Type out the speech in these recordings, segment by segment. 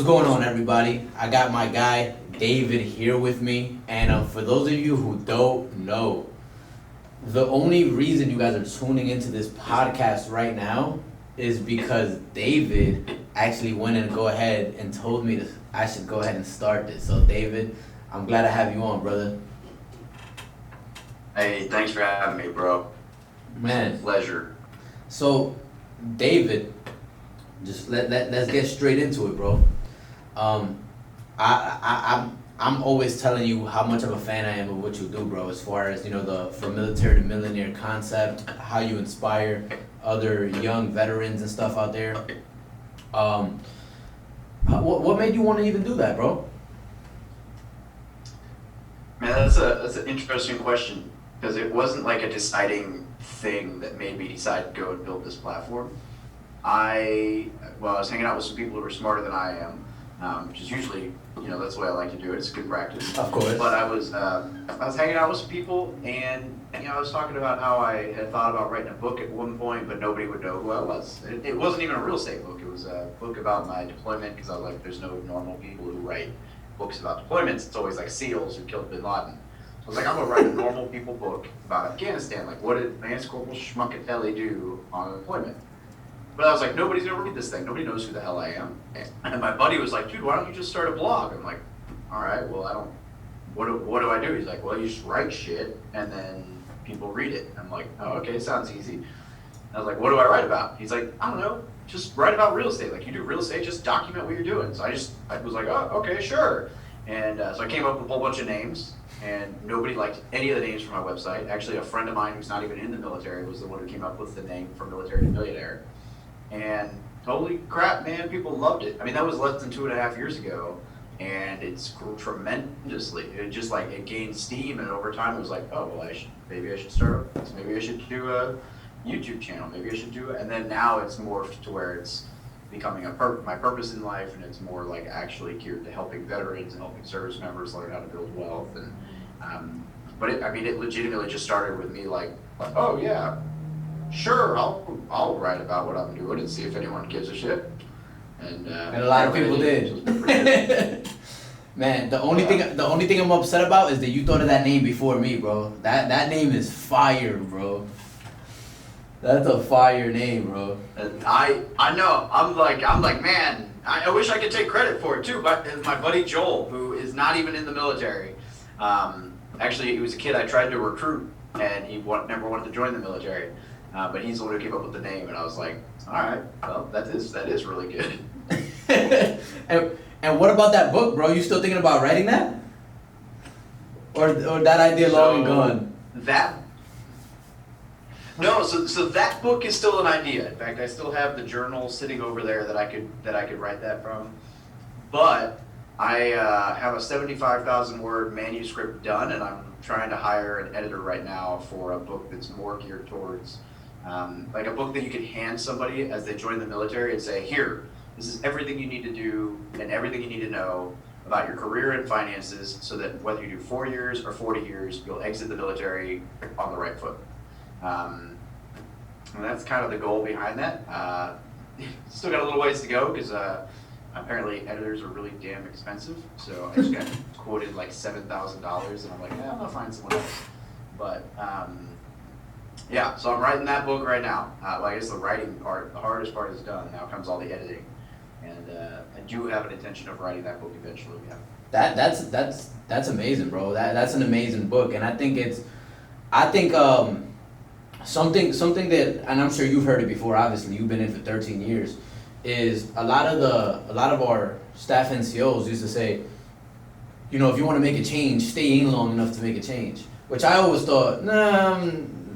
What's going on, everybody? I got my guy David here with me, and for those of you who don't know, the only reason you guys are tuning into this podcast right now is because David actually went and go ahead and told me that I should go ahead and start this. So David, I'm glad to have you on, brother. Hey, thanks for having me, bro. Man, Pleasure. so David, just let's get straight into it, bro. I'm always telling you how much of a fan I am of what you do, bro. As far as the from military to millionaire concept, how you inspire other young veterans and stuff out there. What made you want to even do that, bro? Man, that's an interesting question because it wasn't like a deciding thing that made me decide to go and build this platform. I was hanging out with some people who were smarter than I am, which is usually, that's the way I like to do it. It's good practice. Of course. But I was hanging out with some people, and I was talking about how I had thought about writing a book at one point, but nobody would know who I was. It wasn't even a real estate book. It was a book about my deployment because I was like, there's no normal people who write books about deployments. It's always like SEALs who killed Bin Laden. So I was like, I'm gonna write a normal people book about Afghanistan. Like, what did Lance Corporal Schmuckatelli do on deployment? But I was like, nobody's gonna read this thing. Nobody knows who the hell I am. And my buddy was like, dude, why don't you just start a blog? I'm like, all right, well, what do I do? He's like, well, you just write shit and then people read it. I'm like, oh, okay, sounds easy. And I was like, what do I write about? He's like, I don't know, just write about real estate. Like, you do real estate, just document what you're doing. So I was like, oh, okay, sure. And so I came up with a whole bunch of names, and nobody liked any of the names for my website. Actually, a friend of mine who's not even in the military was the one who came up with the name From Military to Millionaire. And holy crap, man, people loved it. I mean, that was less than 2.5 years ago, and it's grew tremendously. It gained steam, and over time it was like, oh, well, maybe I should start, maybe I should do a YouTube channel, maybe I should do it. And then now it's morphed to where it's becoming my purpose in life, and it's more like actually geared to helping veterans and helping service members learn how to build wealth. And but it legitimately just started with me like, oh yeah, sure, I'll write about what I'm doing and see if anyone gives a shit. And a lot of people did. Man, the only thing I'm upset about is that you thought of that name before me, bro. That name is fire, bro. That's a fire name, bro. And I know. I'm like, man, I wish I could take credit for it too. But my buddy Joel, who is not even in the military, actually he was a kid I tried to recruit, and he never wanted to join the military. But he's the one who came up with the name, and I was like, all right, well, that is really good. and what about that book, bro? You still thinking about writing that? Or that idea long and gone? So that book is still an idea. In fact, I still have the journal sitting over there that I could write that from. But I have a 75,000 word manuscript done, and I'm trying to hire an editor right now for a book that's more geared towards like a book that you can hand somebody as they join the military and say, here, this is everything you need to do and everything you need to know about your career and finances, so that whether you do 4 years or 40 years, you'll exit the military on the right foot. And that's kind of the goal behind that. Still got a little ways to go because apparently editors are really damn expensive. So I just got quoted like $7,000, and I'm like, I'm gonna find someone else. But yeah, so I'm writing that book right now. Well, I guess the writing part, the hardest part is done. Now comes all the editing, and I do have an intention of writing that book eventually. Yeah. That's amazing, bro. That's an amazing book, and I think something that, and I'm sure you've heard it before. Obviously, you've been in for 13 years. Is a lot of our staff NCOs used to say, if you want to make a change, stay in long enough to make a change. Which I always thought, nah,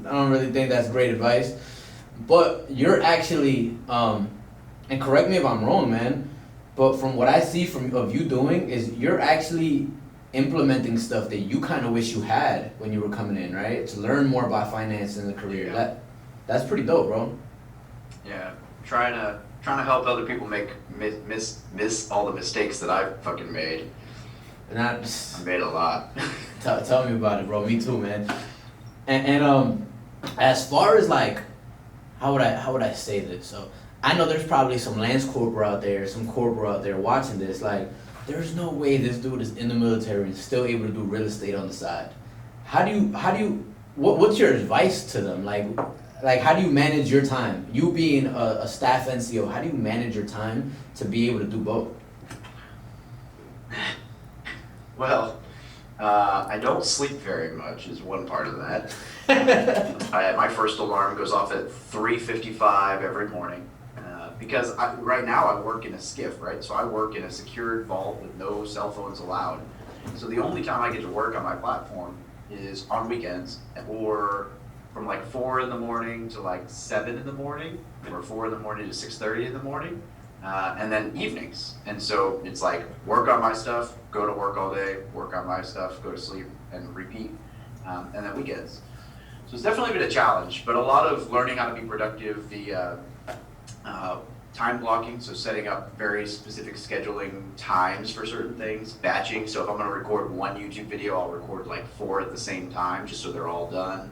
I don't really think that's great advice. But you're actually, and correct me if I'm wrong, man, but from what I see of you doing is you're actually implementing stuff that you kind of wish you had when you were coming in, right? To learn more about finance in the career. Yeah. That's pretty dope, bro. Yeah, trying to help other people miss all the mistakes that I've fucking made. And I made a lot. Tell me about it, bro. Me too, man. And as far as like, how would I say this? So I know there's probably some Lance Corporal out there, some corporal out there watching this. Like, there's no way this dude is in the military and still able to do real estate on the side. What's your advice to them? Like how do you manage your time? You being a staff NCO, how do you manage your time to be able to do both? Well, I don't sleep very much is one part of that. My first alarm goes off at 3:55 every morning because right now I work in a skiff, right? So I work in a secured vault with no cell phones allowed. So the only time I get to work on my platform is on weekends or from like 4 in the morning to like 7 in the morning or 4 in the morning to 6:30 in the morning. And then evenings. And so it's like work on my stuff, go to work all day, work on my stuff, go to sleep, and repeat. And then weekends. So it's definitely been a challenge, but a lot of learning how to be productive via time blocking, so setting up very specific scheduling times for certain things, batching. So if I'm going to record one YouTube video, I'll record like 4 at the same time, just so they're all done.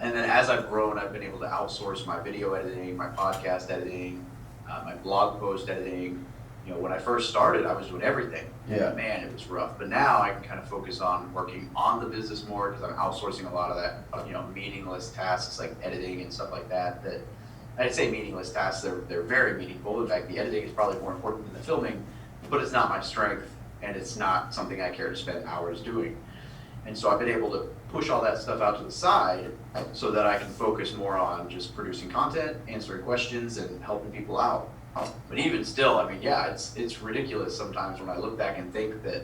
And then as I've grown, I've been able to outsource my video editing, my podcast editing, my blog post editing. You know, when I first started, I was doing everything. Yeah. And man, it was rough. But now I can kind of focus on working on the business more because I'm outsourcing a lot of that, meaningless tasks like editing and stuff like that. That I'd say meaningless tasks. They're very meaningful. In fact, the editing is probably more important than the filming, but it's not my strength, and it's not something I care to spend hours doing. And so I've been able to push all that stuff out to the side so that I can focus more on just producing content, answering questions, and helping people out. But even still, I mean, yeah, it's ridiculous sometimes when I look back and think that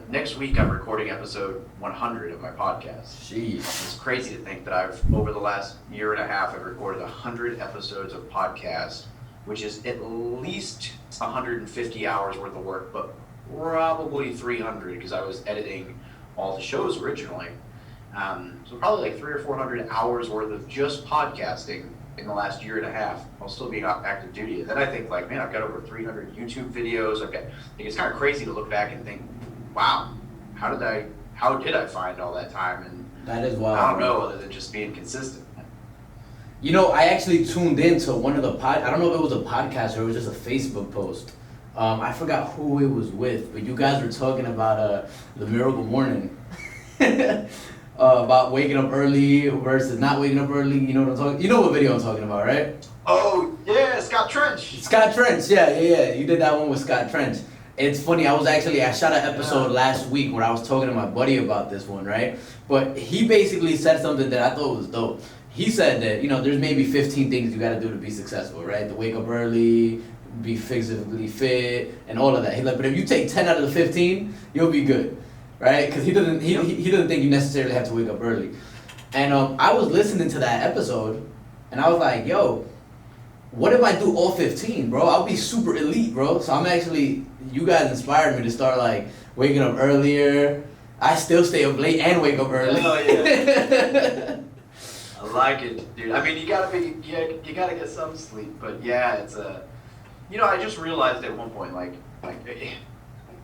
next week I'm recording episode 100 of my podcast. Jeez. It's crazy to think that over the last year and a half, I've recorded 100 episodes of podcasts, which is at least 150 hours worth of work, but probably 300 because I was editing all the shows originally. So probably like 300 or 400 hours worth of just podcasting in the last year and a half while still being active duty. And then I think like, man, I've got over 300 YouTube videos. It's kind of crazy to look back and think, wow, how did I find all that time? And that is wild. I don't know, other than just being consistent. You know, I actually tuned in to one of the I don't know if it was a podcast or it was just a Facebook post. I forgot who it was with, but you guys were talking about the miracle morning. About waking up early versus not waking up early. You know what I'm talking? You know what video I'm talking about, right? Oh yeah, Scott Trench. Scott Trench, yeah. You did that one with Scott Trench. It's funny. I shot an episode last week where I was talking to my buddy about this one, right? But he basically said something that I thought was dope. He said that there's maybe 15 things you got to do to be successful, right? To wake up early, be physically fit, and all of that. He's like, but if you take 10 out of the 15, you'll be good. Right? Because he doesn't think you necessarily have to wake up early. And I was listening to that episode, and I was like, yo, what if I do all 15, bro? I'll be super elite, bro. So you guys inspired me to start like waking up earlier. I still stay up late and wake up early. Oh yeah. I like it, dude. I mean, you gotta get some sleep, but yeah, it's I just realized at one point, like.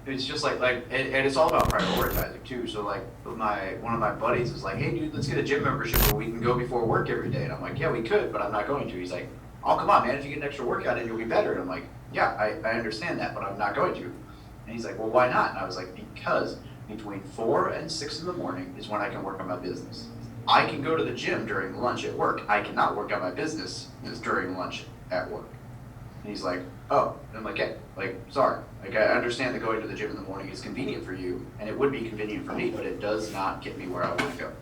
It's just and it's all about prioritizing too. So like one of my buddies was like, hey dude, let's get a gym membership where we can go before work every day. And I'm like, yeah, we could, but I'm not going to. He's like, oh come on man, if you get an extra workout in, you'll be better. And I'm like, yeah, I understand that, but I'm not going to. And he's like, well why not? And I was like, because between 4 and 6 in the morning is when I can work on my business. I can go to the gym during lunch at work. I cannot work on my business during lunch at work. And he's like, oh. And I'm like, hey, sorry. I understand that going to the gym in the morning is convenient for you, and it would be convenient for me, but it does not get me where I want to go.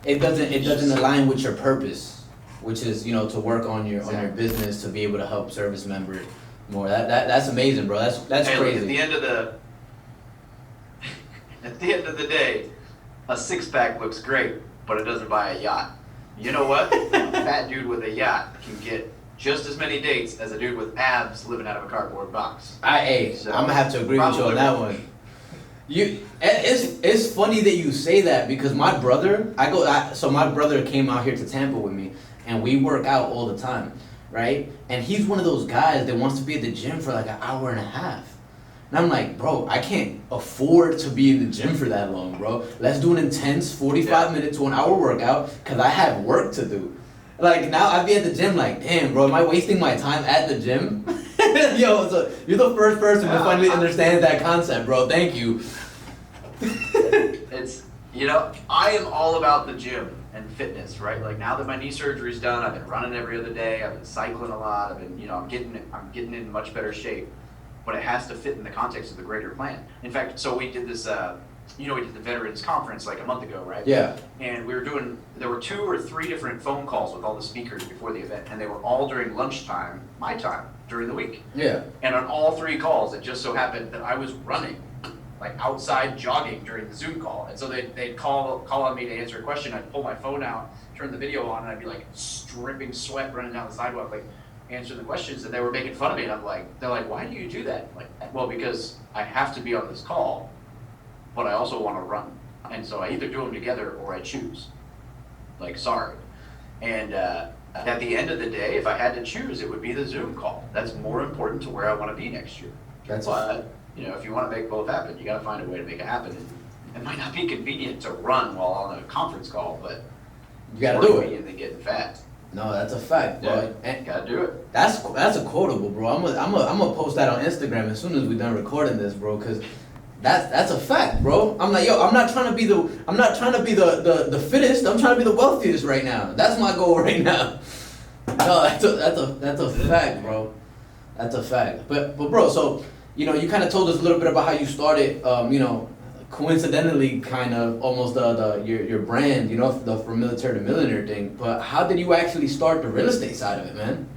It doesn't align with your purpose, which is, to work on your business, to be able to help service members more. That's amazing, bro. That's hey, crazy. Look, at the end of the day, a 6-pack looks great, but it doesn't buy a yacht. You know what? A fat dude with a yacht can get just as many dates as a dude with abs living out of a cardboard box. I'm gonna have to agree with you on that one. It's funny that you say that because my brother, my brother came out here to Tampa with me, and we work out all the time, right? And he's one of those guys that wants to be at the gym for like an hour and a half. And I'm like, bro, I can't afford to be in the gym for that long, bro. Let's do an intense 45 minute to an hour workout because I have work to do. Like now I'd be at the gym like, damn, bro, am I wasting my time at the gym? Yo, so you're the first person to finally understand that concept, bro. Thank you. It's, I am all about the gym and fitness, right? Like now that my knee surgery's done, I've been running every other day. I've been cycling a lot. I've been, I'm getting in much better shape. But it has to fit in the context of the greater plan. In fact, so we did this, we did the Veterans Conference like a month ago, right? Yeah. And there were 2 or 3 different phone calls with all the speakers before the event, and they were all during lunchtime, my time, during the week. Yeah. And on all 3 calls, it just so happened that I was running, like outside jogging during the Zoom call. And so they'd call on me to answer a question. I'd pull my phone out, turn the video on, and I'd be like dripping sweat running down the sidewalk, like answering the questions, and they were making fun of me. And they're like, why do you do that? I'm like, well, because I have to be on this call, but I also want to run. And so I either do them together or I choose. Like, sorry. And at the end of the day, if I had to choose, it would be the Zoom call. That's more important to where I want to be next year. But, if you want to make both happen, you got to find a way to make it happen. And it might not be convenient to run while on a conference call, but you got to do it. Convenient than getting fat. No, that's a fact, bro. Yeah, and gotta do it. That's a quotable, bro. I'm gonna post that on Instagram as soon as we're done recording this, bro, because that's a fact, bro. I'm like, yo, I'm not trying to be the fittest. I'm trying to be the wealthiest right now. That's my goal right now. No, that's a fact, bro. That's a fact. But bro, so you kind of told us a little bit about how you started. Coincidentally, kind of almost your brand, from military to millionaire thing. But how did you actually start the real estate side of it, man?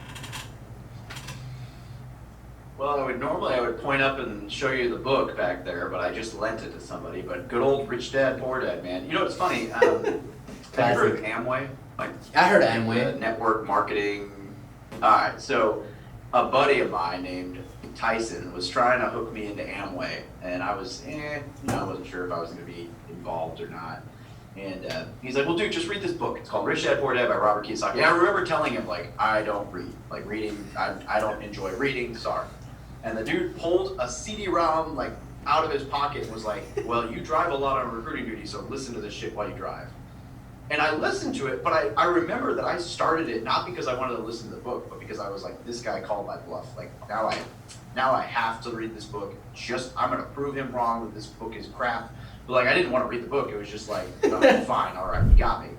Well, I would point up and show you the book back there, but I just lent it to somebody. But good old Rich Dad Poor Dad, man. It's funny. Have you heard of Amway? I heard of Amway. Network marketing. All right, so a buddy of mine named Tyson was trying to hook me into Amway, and I was, I wasn't sure if I was going to be involved or not. And he's like, well, dude, just read this book. It's called Rich Dad Poor Dad by Robert Kiyosaki. And I remember telling him, I don't read. Reading, I don't enjoy reading, sorry. And the dude pulled a CD-ROM, out of his pocket and was like, well, you drive a lot on recruiting duty, so listen to this shit while you drive. And I listened to it, but I remember that I started it not because I wanted to listen to the book, but because I was like, this guy called my bluff. Now I have to read this book. I'm gonna prove him wrong that this book is crap. But I didn't want to read the book. It was just fine, all right, you got me.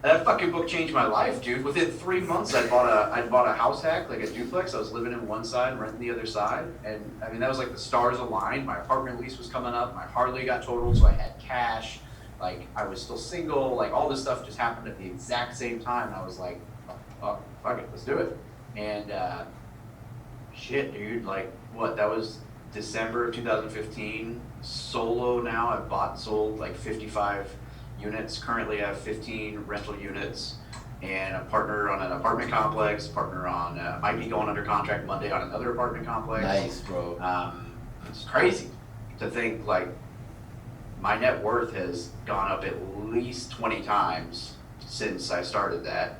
That fucking book changed my life, dude. Within 3 months, I bought a house hack, a duplex. I was living in one side, renting the other side, and that was the stars aligned. My apartment lease was coming up. My Harley got totaled, so I had cash. I was still single. All this stuff just happened at the exact same time. And I was like, oh, fuck it, let's do it. And shit, dude. That was December of 2015. Solo now. I've bought and sold 55 units. Currently I have 15 rental units, and a partner on an apartment complex, might be going under contract Monday on another apartment complex. Nice, bro. It's crazy to think my net worth has gone up at least 20 times since I started that,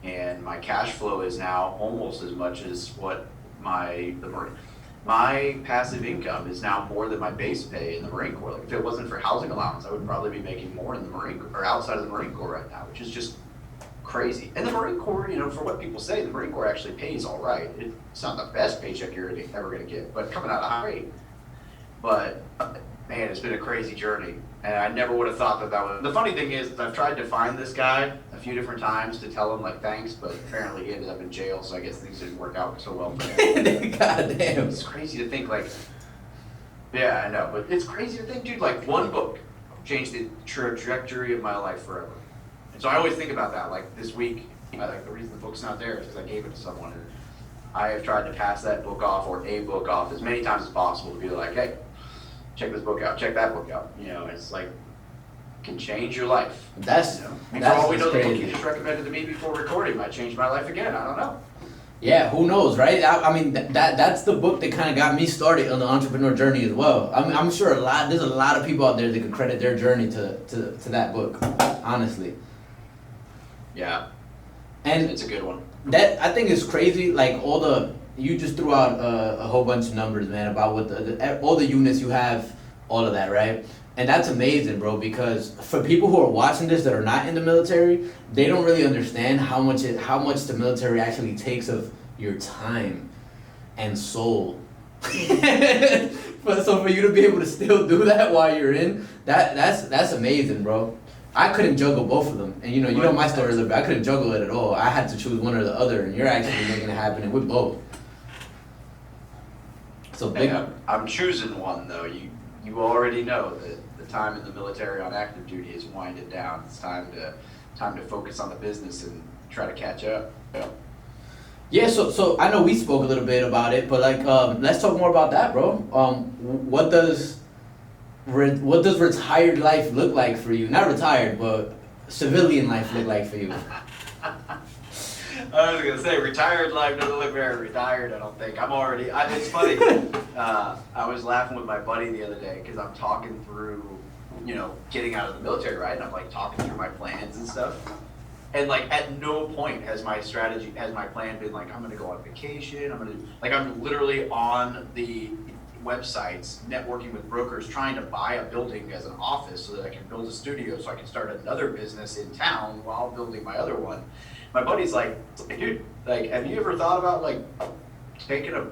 and my cash flow is now almost as much as what my passive income is now more than my base pay in the Marine Corps. If it wasn't for housing allowance, I would probably be making more in the Marine Corps, or outside of the Marine Corps right now, which is just crazy. And the Marine Corps, for what people say, the Marine Corps actually pays all right. It's not the best paycheck you're ever going to get, but coming out of high rate. But man, it's been a crazy journey, and I never would have thought that was. The funny thing is, I've tried to find this guy a few different times to tell him thanks, but apparently he ended up in jail, so I guess things didn't work out so well for him. God damn. It's crazy to think yeah, I know, but it's crazy to think, dude, one book changed the trajectory of my life forever. And so I always think about that, this week, the reason the book's not there is because I gave it to someone, and I have tried to pass that book off or a book off as many times as possible to be hey, check this book out, check that book out. It's can change your life. That's for all we know, the book you just recommended to me before recording might change my life again. I don't know. Yeah, who knows, right? That's the book that kind of got me started on the entrepreneur journey as well. I'm sure there's a lot of people out there that can credit their journey to that book, honestly. Yeah, and it's a good one. That I think is crazy. You just threw out a whole bunch of numbers, man, about what all the units you have all of that, right? And that's amazing, bro, because for people who are watching this that are not in the military, they don't really understand how much the military actually takes of your time and soul. So for you to be able to still do that while you're in, that's amazing, bro. I couldn't juggle both of them, and you know my story a little bit. I couldn't juggle it at all. I had to choose one or the other, and you're actually making it happen with both. So big. Hey, I'm choosing one though. You already know that the time in the military on active duty is winding down. It's time to focus on the business and try to catch up. Yeah. Yeah, so I know we spoke a little bit about it, but like, let's talk more about that, bro. What does retired life look like for you? Not retired, but civilian life look like for you? I was gonna say retired life doesn't look very retired. I don't think it's funny. I was laughing with my buddy the other day because I'm talking through, getting out of the military, right? And I'm like talking through my plans and stuff. And like at no point has my plan been like I'm gonna go on vacation. I'm literally on the websites, networking with brokers, trying to buy a building as an office so that I can build a studio so I can start another business in town while building my other one. My buddy's like, dude, like, have you ever thought about like taking a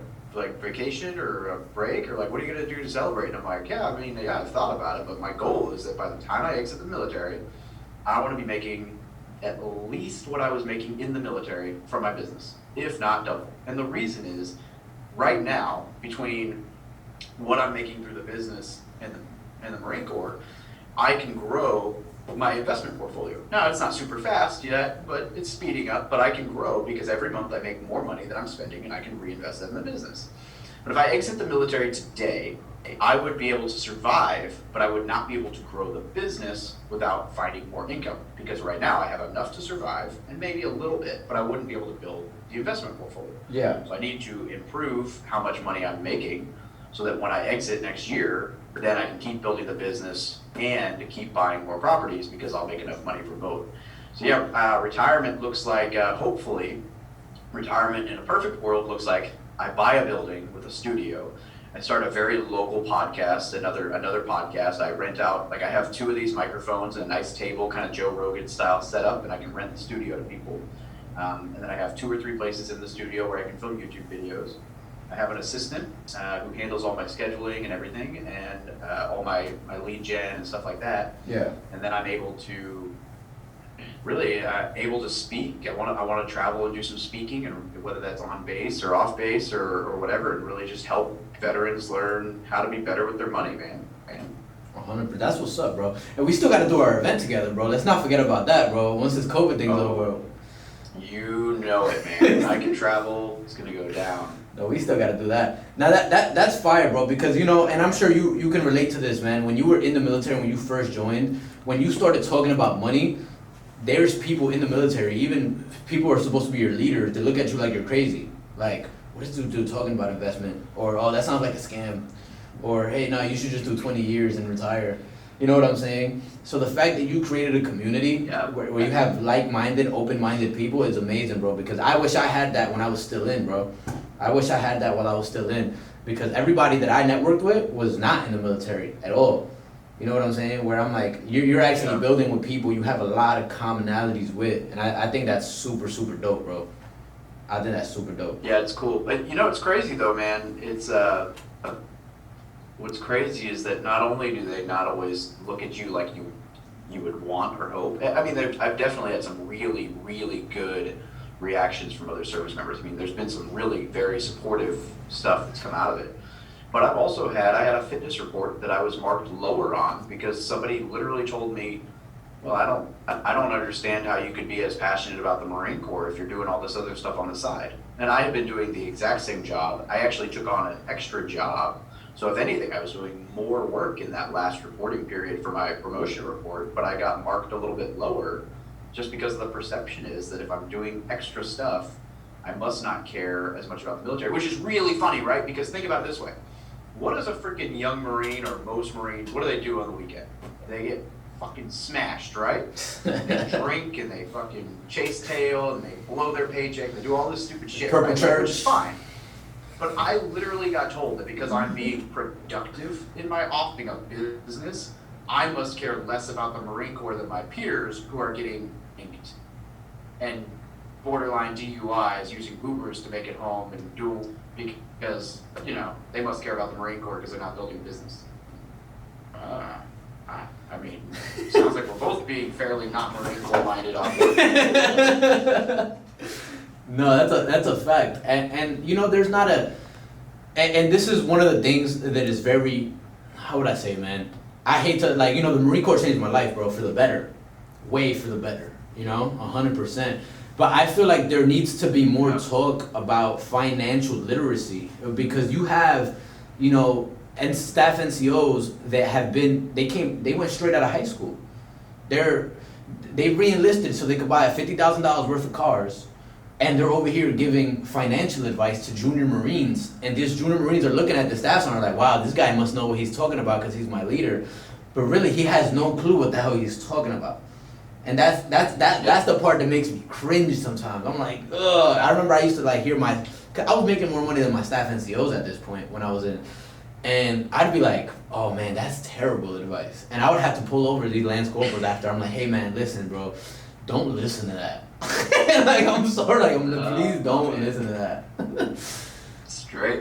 vacation or a break or like what are you gonna do to celebrate? And I'm like, yeah, I've thought about it, but my goal is that by the time I exit the military, I want to be making at least what I was making in the military from my business, if not double. And the reason is, right now, between what I'm making through the business and the Marine Corps, I can grow my investment portfolio. Now, it's not super fast yet, but it's speeding up, but I can grow because every month I make more money than I'm spending and I can reinvest that in the business. But if I exit the military today, I would be able to survive, but I would not be able to grow the business without finding more income. Because right now I have enough to survive and maybe a little bit, but I wouldn't be able to build the investment portfolio. Yeah. So I need to improve how much money I'm making so that when I exit next year, then I can keep building the business and keep buying more properties because I'll make enough money for both. So yeah, retirement looks like, hopefully, retirement in a perfect world looks like I buy a building with a studio. I start a very local podcast, another podcast. I rent out, I have 2 of these microphones and a nice table, kind of Joe Rogan style setup, and I can rent the studio to people. And then I have 2 or 3 places in the studio where I can film YouTube videos. I have an assistant who handles all my scheduling and everything, and all my lead gen and stuff like that. Yeah. And then I'm able to able to speak. I want to travel and do some speaking, and whether that's on base or off base or whatever, and really just help veterans learn how to be better with their money, man. 100%. That's what's up, bro. And we still got to do our event together, bro. Let's not forget about that, bro. Once this COVID thing's over. You know it, man. I can travel. It's gonna go down. No, we still gotta do that. Now that's fire, bro, because and I'm sure you can relate to this, man. When you were in the military, when you first joined, when you started talking about money, there's people in the military, even people who are supposed to be your leaders, they look at you like you're crazy. Like, what is this dude talking about investment? Or, oh, that sounds like a scam. Or, hey, no, you should just do 20 years and retire. You know what I'm saying? So the fact that you created a community where you have like-minded, open-minded people is amazing, bro, because I wish I had that when I was still in, bro. I wish I had that while I was still in, because everybody that I networked with was not in the military at all. You know what I'm saying? Where I'm like, you're actually building with people you have a lot of commonalities with, and I think that's super, super dope, bro. I think that's super dope. Yeah, it's cool. But it's crazy though, man. It's what's crazy is that not only do they not always look at you like you would want or hope. I mean, I've definitely had some really, really good reactions from other service members. I mean, there's been some really very supportive stuff that's come out of it. But I've also I had a fitness report that I was marked lower on because somebody literally told me, well, I don't understand how you could be as passionate about the Marine Corps if you're doing all this other stuff on the side. And I had been doing the exact same job. I actually took on an extra job. So if anything, I was doing more work in that last reporting period for my promotion report, but I got marked a little bit lower just because the perception is that if I'm doing extra stuff, I must not care as much about the military, which is really funny, right? Because think about it this way. What does a freaking young Marine or most Marines, what do they do on the weekend? They get fucking smashed, right? They drink and they fucking chase tail and they blow their paycheck. They do all this stupid shit. Purple right? church. Which is fine. But I literally got told that because I'm being productive in my offing of business, I must care less about the Marine Corps than my peers who are getting inked and borderline DUIs using Ubers to make it home and do because, they must care about the Marine Corps because they're not building business. I mean, sounds like we're both being fairly not Marine Corps minded on this. No, that's a fact, and there's not and this is one of the things that is very, how would I say, man? I hate to the Marine Corps changed my life, bro, for the better, way for the better, 100%. But I feel like there needs to be more talk about financial literacy because you have, and staff NCOs that have been, they went straight out of high school. They re-enlisted so they could buy $50,000 worth of cars, and they're over here giving financial advice to junior Marines, and these junior Marines are looking at the staff and are like, wow, this guy must know what he's talking about because he's my leader. But really, he has no clue what the hell he's talking about. And that's the part that makes me cringe sometimes. I'm like, ugh. I remember I used to hear I was making more money than my staff NCOs at this point when I was in, and I'd be like, oh man, that's terrible advice. And I would have to pull over these Lance Corporals after. I'm like, hey man, listen, bro, don't listen to that. I'm sorry, please don't listen to that.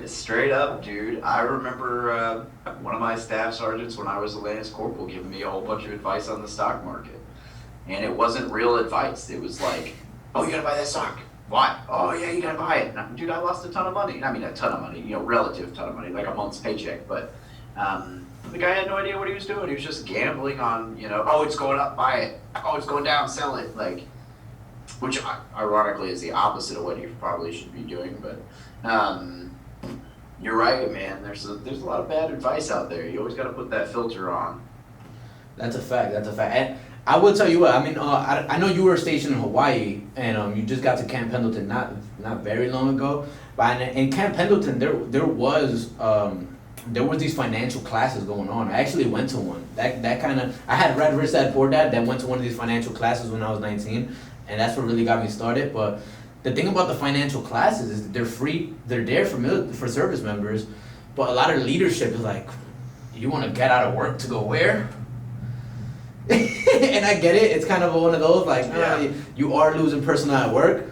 Straight up, dude. I remember one of my staff sergeants when I was a Lance Corporal giving me a whole bunch of advice on the stock market. And it wasn't real advice. It was like, oh, you gotta buy that stock. Why? Oh, yeah, you gotta buy it. And, dude, I lost a ton of money. I mean, a ton of money, relative ton of money, like a month's paycheck. But the guy had no idea what he was doing. He was just gambling on, oh, it's going up, buy it. Oh, it's going down, sell it. Which ironically is the opposite of what you probably should be doing. But you're right, man. There's a lot of bad advice out there. You always gotta put that filter on. That's a fact. And I will tell you what. I mean, I know you were stationed in Hawaii, and you just got to Camp Pendleton not very long ago. But in Camp Pendleton, there was these financial classes going on. I actually went to one. That kind of, I had read Rich Dad Poor Dad that went to one of these financial classes when I was 19, and that's what really got me started. But the thing about the financial classes is that they're free. They're there for service members, but a lot of leadership is like, you want to get out of work to go where? And I get it. It's kind of one of those you are losing personnel at work,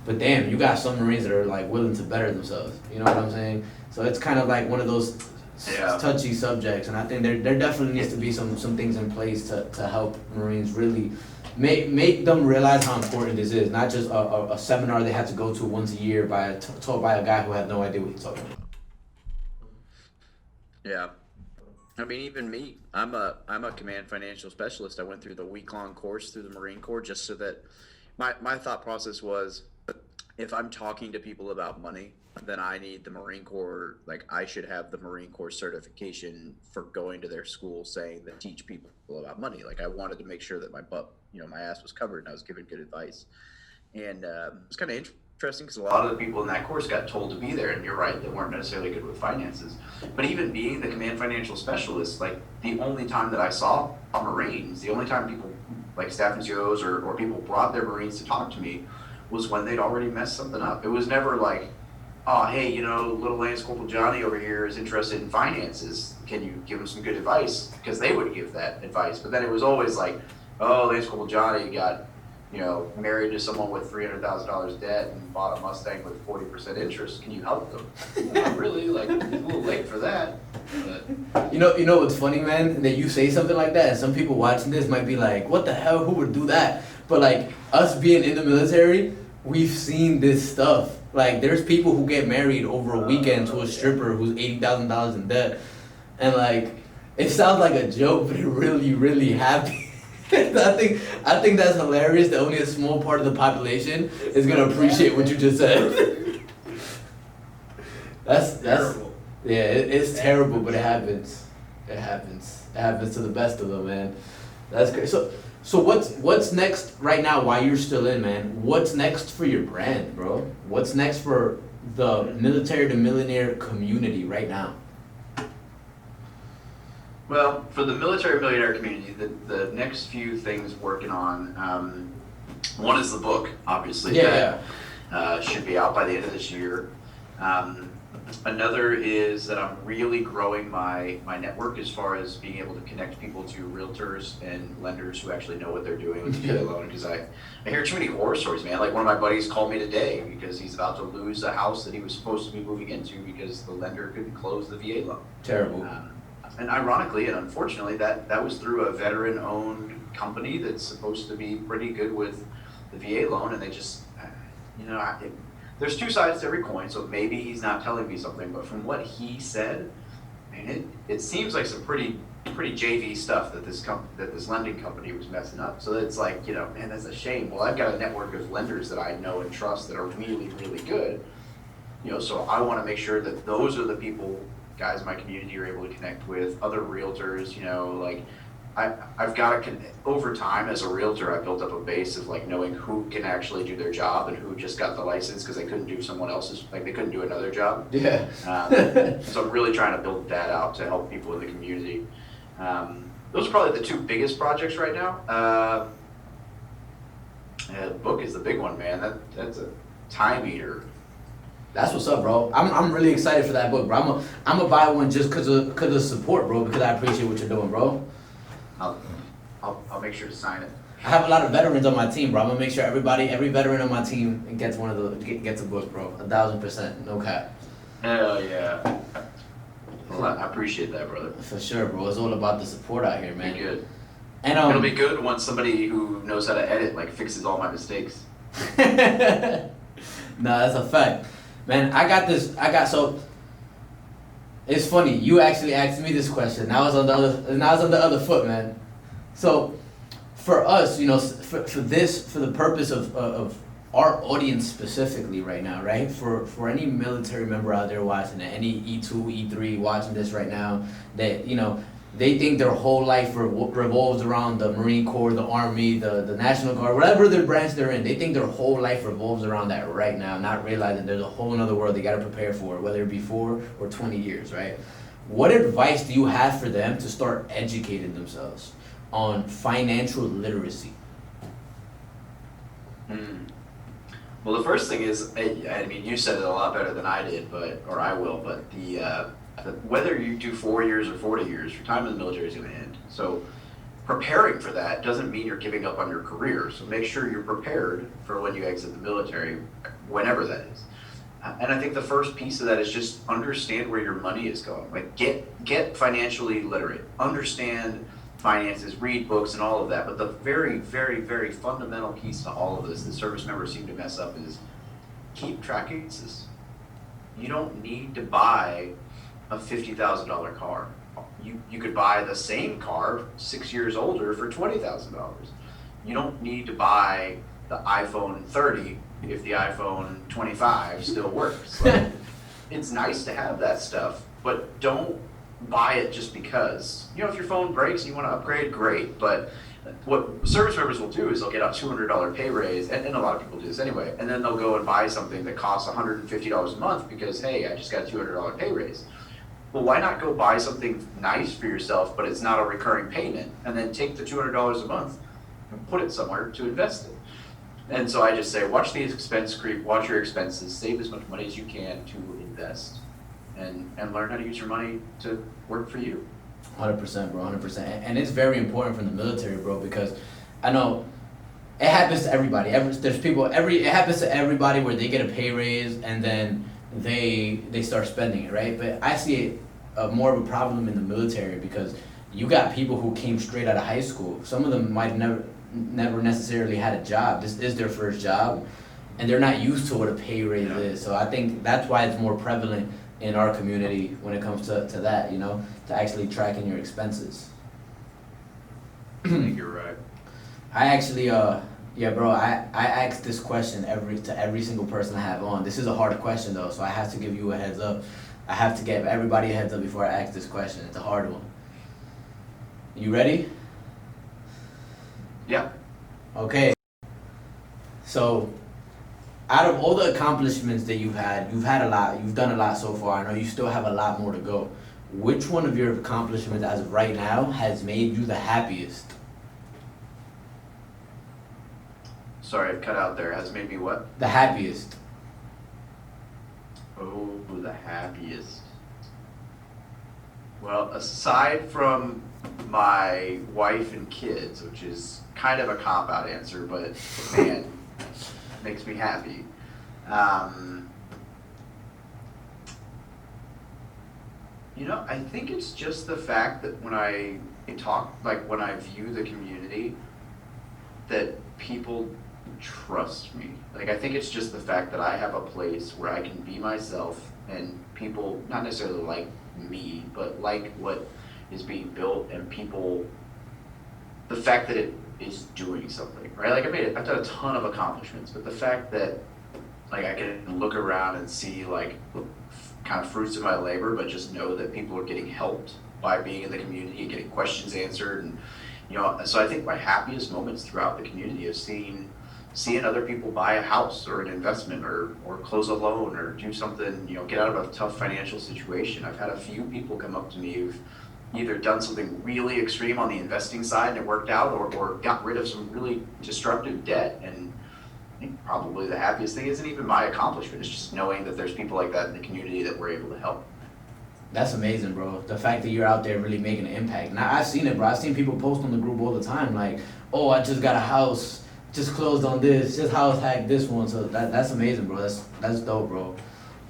but damn, you got some Marines that are willing to better themselves. You know what I'm saying? So it's kind of one of those touchy subjects, and I think there definitely needs to be some things in place to help Marines really make them realize how important this is. Not just a seminar they have to go to once a year taught by a guy who had no idea what he's talking about. Yeah. I mean, even me, I'm a command financial specialist. I went through the week-long course through the Marine Corps just so that my thought process was, if I'm talking to people about money, then I need the Marine Corps, I should have the Marine Corps certification for going to their school saying that teach people about money. I wanted to make sure that my my ass was covered and I was giving good advice. And it was kind of interesting because a lot of the people in that course got told to be there, and you're right, they weren't necessarily good with finances. But even being the command financial specialist, the only time that I saw Marines, the only time people staff NCOs or people brought their Marines to talk to me was when they'd already messed something up. It was never oh, hey, little Lance Corporal Johnny over here is interested in finances. Can you give him some good advice? Because they would give that advice. But then it was always oh, Lance Corporal Johnny got married to someone with $300,000 debt and bought a Mustang with 40% interest. Can you help them? Not really. It's a little late for that. But You know what's funny, man? That you say something like that, and some people watching this might be like, "What the hell? Who would do that?" But us being in the military, we've seen this stuff. There's people who get married over a weekend to a stripper who's $80,000 in debt, and it sounds like a joke, but it really, really happened. I think that's hilarious that only a small part of the population is gonna appreciate what you just said. that's terrible. Yeah, it's terrible, but it happens. It happens to the best of them, man. That's great. So what's next right now while you're still in, man? What's next for your brand, bro? What's next for the military to millionaire community right now? Well, for the military millionaire community, the next few things working on, one is the book, obviously. Yeah. Should be out by the end of this year. Another is that I'm really growing my network as far as being able to connect people to realtors and lenders who actually know what they're doing with the VA loan. Because I hear too many horror stories, man. Like one of my buddies called me today because he's about to lose a house that he was supposed to be moving into because the lender couldn't close the VA loan. Terrible. And ironically and unfortunately, that was through a veteran-owned company that's supposed to be pretty good with the VA loan, and they just, there's two sides to every coin. So maybe he's not telling me something, but from what he said, I mean, it seems like some pretty JV stuff that this lending company was messing up. So it's like, man, that's a shame. Well, I've got a network of lenders that I know and trust that are really, really good. So I want to make sure that those are the people, guys in my community, are able to connect with other realtors. Like I've got to over time as a realtor, I built up a base of like knowing who can actually do their job and who just got the license because they couldn't do someone else's, like they couldn't do another job. Yeah. So I'm really trying to build that out to help people in the community. Those are probably the two biggest projects right now. The book is the big one, man. That's a time eater. That's what's up, bro. I'm really excited for that book, bro. I'm gonna buy one just cause of support, bro. Because I appreciate what you're doing, bro. I'll make sure to sign it. I have a lot of veterans on my team, bro. I'm gonna make sure every veteran on my team gets gets a book, bro. 1,000%, no cap. Hell yeah. Well, I appreciate that, brother. For sure, bro. It's all about the support out here, man. Be good. And it'll be good once somebody who knows how to edit fixes all my mistakes. No, that's a fact, man. So. It's funny. You actually asked me this question. Now I was on the other foot, man. So, for us, for the purpose of our audience specifically right now, right? For any military member out there watching it, any E2, E3 watching this right now, that they think their whole life revolves around the Marine Corps, the Army, the National Guard, whatever their branch they're in. They think their whole life revolves around that right now, not realizing there's a whole other world they got to prepare for, whether it be 4 or 20 years, right? What advice do you have for them to start educating themselves on financial literacy? Well, the first thing is, I mean, you said it a lot better than I did, or I will, but whether you do 4 years or 40 years, your time in the military is going to end. So preparing for that doesn't mean you're giving up on your career. So make sure you're prepared for when you exit the military, whenever that is. And I think the first piece of that is just understand where your money is going. Like get financially literate, understand finances, read books and all of that. But the very, very, very fundamental piece to all of this that service members seem to mess up is keep track of expenses. You don't need to buy a $50,000 car. You could buy the same car 6 years older for $20,000. You don't need to buy the iPhone 30 if the iPhone 25 still works. It's nice to have that stuff, but don't buy it just because. If your phone breaks and you want to upgrade, great. But what service members will do is they'll get a $200 pay raise, and a lot of people do this anyway, and then they'll go and buy something that costs $150 a month because, hey, I just got a $200 pay raise. Well, why not go buy something nice for yourself, but it's not a recurring payment, and then take the $200 a month and put it somewhere to invest it? And so I just say, watch the expense creep, watch your expenses, save as much money as you can to invest, and learn how to use your money to work for you. 100%, bro, 100%. And it's very important from the military, bro, because I know it happens to everybody. It happens to everybody where they get a pay raise and then they start spending it, right? But I see it more of a problem in the military because you got people who came straight out of high school. Some of them might never necessarily had a job. This is their first job, and they're not used to what a pay raise is. So I think that's why it's more prevalent in our community when it comes to that, to actually tracking your expenses. I think you're right. I actually, bro, I ask this question to every single person I have on. This is a hard question though, so I have to give you a heads up. I have to give everybody a heads up before I ask this question. It's a hard one. You ready? Yeah. Okay. So, out of all the accomplishments that you've had a lot, you've done a lot so far. I know you still have a lot more to go. Which one of your accomplishments as of right now has made you the happiest? Sorry, I cut out there. Has made me what? The happiest. Oh, the happiest. Well, aside from my wife and kids, which is kind of a cop-out answer, but man, makes me happy. Um, I think it's just the fact that when I talk, like when I view the community, that people trust me. Like I think it's just the fact that I have a place where I can be myself and people not necessarily like me, but like what is being built and people the fact that it is doing something, right? Like I've done a ton of accomplishments, but the fact that like I can look around and see like kind of fruits of my labor, but just know that people are getting helped by being in the community and getting questions answered and so I think my happiest moments throughout the community is seeing other people buy a house or an investment or close a loan or do something, get out of a tough financial situation. I've had a few people come up to me who've either done something really extreme on the investing side and it worked out or got rid of some really destructive debt. And I think probably the happiest thing isn't even my accomplishment. It's just knowing that there's people like that in the community that we're able to help. That's amazing, bro. The fact that you're out there really making an impact. Now, I've seen it, bro. I've seen people post on the group all the time, like, oh, I just got a house, just closed on this, just house hacked this one. So that's amazing, bro. That's dope, bro.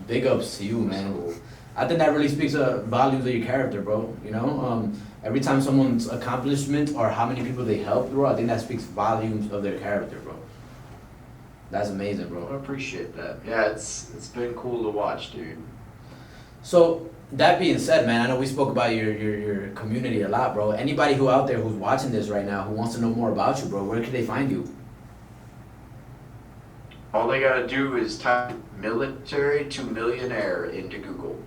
Big ups to you, man. I think that really speaks volumes of your character, bro. Every time someone's accomplishment or how many people they help, bro, I think that speaks volumes of their character, bro. That's amazing, I bro. appreciate that. Yeah, it's been cool to watch, dude. So that being said, man, I know we spoke about your community a lot, bro. Anybody who out there who's watching this right now who wants to know more about you, bro, where can they find you? All they gotta do is type military to millionaire into Google.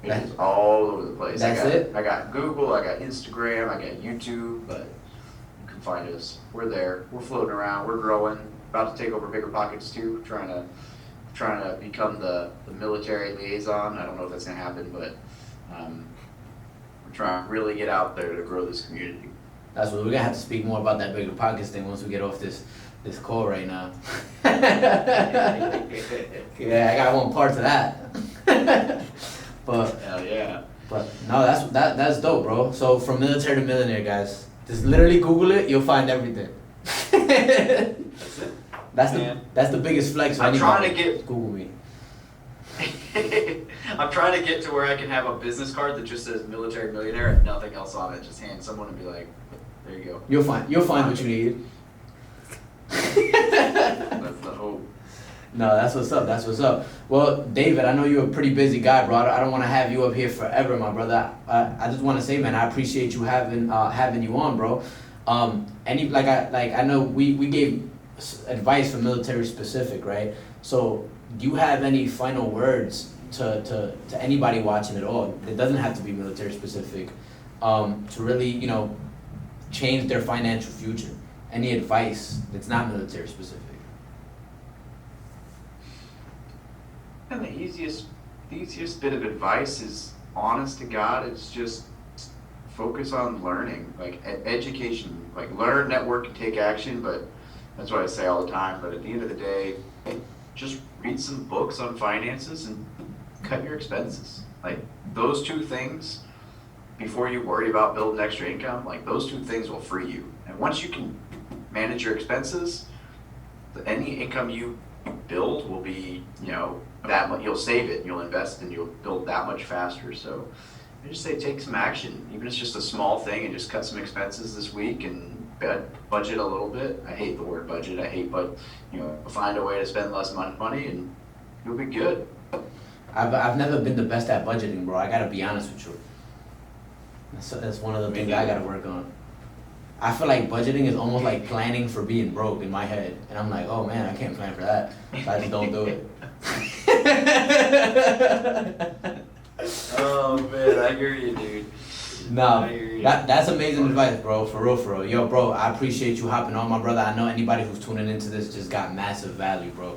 It is all over the place. That's it? I got Google, I got Instagram, I got YouTube, but you can find us. We're there. We're floating around. We're growing. About to take over Bigger Pockets too. Trying to become the military liaison. I don't know if that's gonna happen, but we're trying to really get out there to grow this community. That's what we're gonna have to speak more about that Bigger Pockets thing once we get off this call right now. Yeah, I got one part to that. But Hell yeah. But no, that's dope, bro. So from military to millionaire, guys, just literally Google it. You'll find everything. That's it. That's the biggest flex. I'm trying to get Google me. I'm trying to get to where I can have a business card that just says military millionaire and nothing else on it. Just hand someone and be like, there you go. You'll find what you need. That's the hope. No, that's what's up. That's what's up. Well, David, I know you're a pretty busy guy, bro. I don't want to have you up here forever, my brother. I just want to say, man, I appreciate you having you on, bro. I know we gave advice for military specific, right? So, do you have any final words to anybody watching at all? It doesn't have to be military specific. To really, change their financial future. Any advice that's not military specific? And the easiest bit of advice is, honest to God, it's just focus on learning, like education, like learn, network, and take action. But that's what I say all the time. But at the end of the day, just read some books on finances and cut your expenses. Like those two things, before you worry about building extra income, like those two things will free you. And once you can manage your expenses, any income you build will be, that much. You'll save it, you'll invest, and you'll build that much faster. So I just say take some action, even if it's just a small thing, and just cut some expenses this week and budget a little bit. I hate the word budget. I hate, but find a way to spend less money, and you'll be good. I've never been the best at budgeting, bro. I gotta be honest with you. That's one of the things I gotta work on. I feel like budgeting is almost like planning for being broke in my head, and I'm like, oh man, I can't plan for that, so I just don't do it. Oh man, I hear you, dude. No, that's amazing advice, bro. For real. Yo, bro, I appreciate you hopping on, my brother. I know anybody who's tuning into this just got massive value, bro.